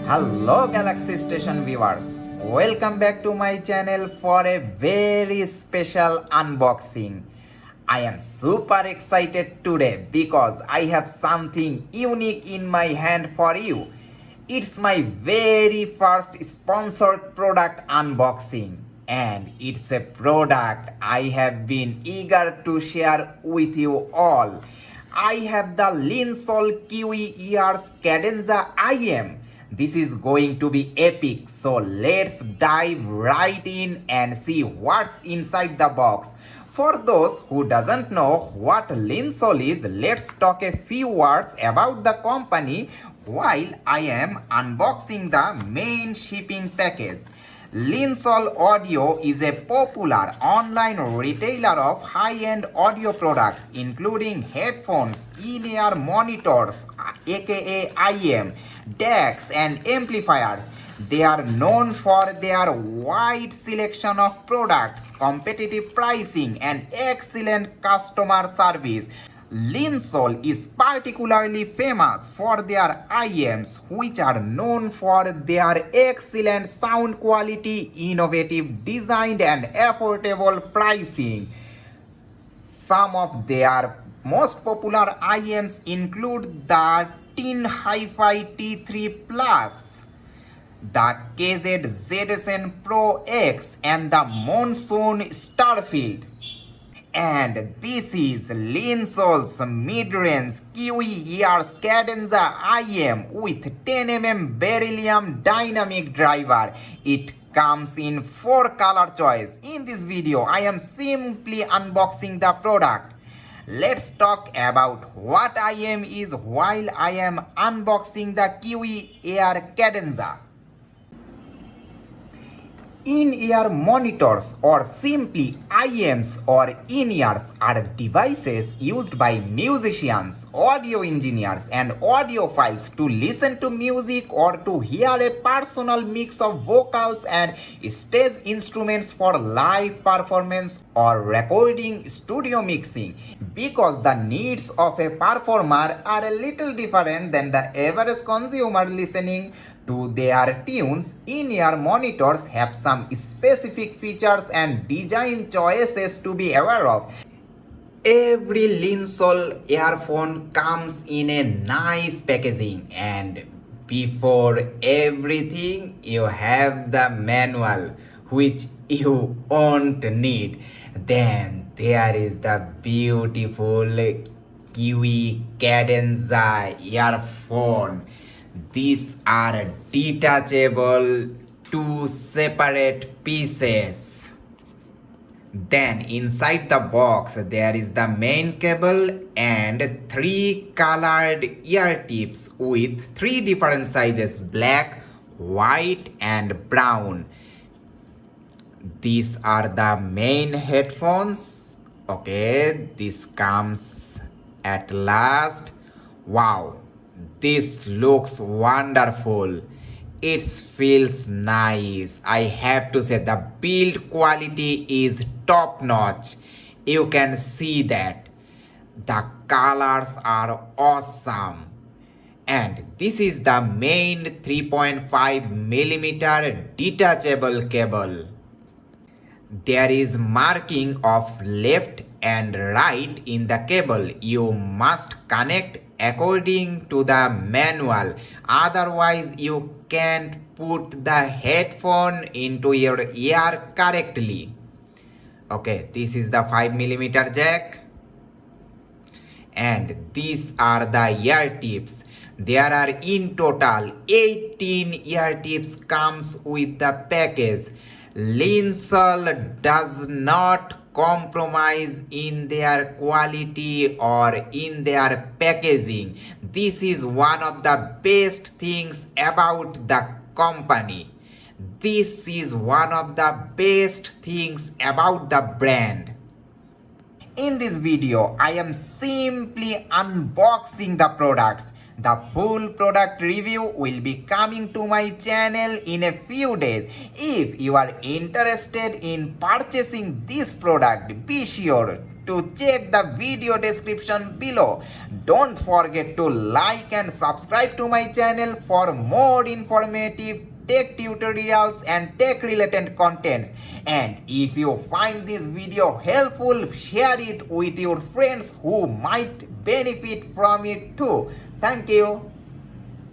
Hello Galaxy Station viewers, welcome back to my channel for a very special unboxing. I am super excited today because I have something unique in my hand for you. It's my very first sponsored product unboxing, and it's a product I have been eager to share with you all. I have the Linsoul Kiwi ears Candenza IEM. This is going to be epic. So let's dive right in and see what's inside the box. For those who doesn't know what Linsoul is, let's talk a few words about the company while I am unboxing the main shipping package. Linsoul Audio is a popular online retailer of high-end audio products including headphones, in-ear monitors aka IEM, decks and amplifiers. They are known for their wide selection of products, competitive pricing and excellent customer service. Linsoul is particularly famous for their IEMs, which are known for their excellent sound quality, innovative design, and affordable pricing. Some of their most popular IEMs include the Tin Hi-Fi T3 Plus, the KZ ZSN Pro X, and the Monsoon Starfield. And this is Linsoul's mid-range Kiwi ears Candenza IEM with 10mm beryllium dynamic driver. It comes in 4 color choice. In this video, I am simply unboxing the product. Let's talk about what IEM is while I am unboxing the Kiwi ear Candenza. In-ear monitors or simply IEMs or in-ears are devices used by musicians, audio engineers and audiophiles to listen to music or to hear a personal mix of vocals and stage instruments for live performance or recording studio mixing. Because the needs of a performer are a little different than the average consumer listening to their tunes, in-ear monitors have some specific features and design choices to be aware of. Every Linsoul earphone comes in a nice packaging, and before everything you have the manual which you won't need. Then there is the beautiful Kiwi Candenza earphone. These are detachable, 2 separate pieces. Then inside the box there is the main cable and 3 colored ear tips with 3 different sizes: black, white and brown. These are the main headphones. Okay, this comes at last. Wow, this looks wonderful. It feels nice. I have to say the build quality is top notch. You can see that. The colors are awesome. And this is the main 3.5mm detachable cable. There is marking of left and right in the cable. You must connect according to the manual, otherwise you can't put the headphone into your ear correctly. Okay, this is the 5mm jack, and these are the ear tips. There are in total 18 ear tips comes with the package. Linsoul does not compromise in their quality or in their packaging. This is one of the best things about the company. This is one of the best things about the brand. In this video, I am simply unboxing the products. The full product review will be coming to my channel in a few days. If you are interested in purchasing this product, be sure to check the video description below. Don't forget to like and subscribe to my channel for more informative tech tutorials and tech related contents. And if you find this video helpful, share it with your friends who might benefit from it too. Thank you.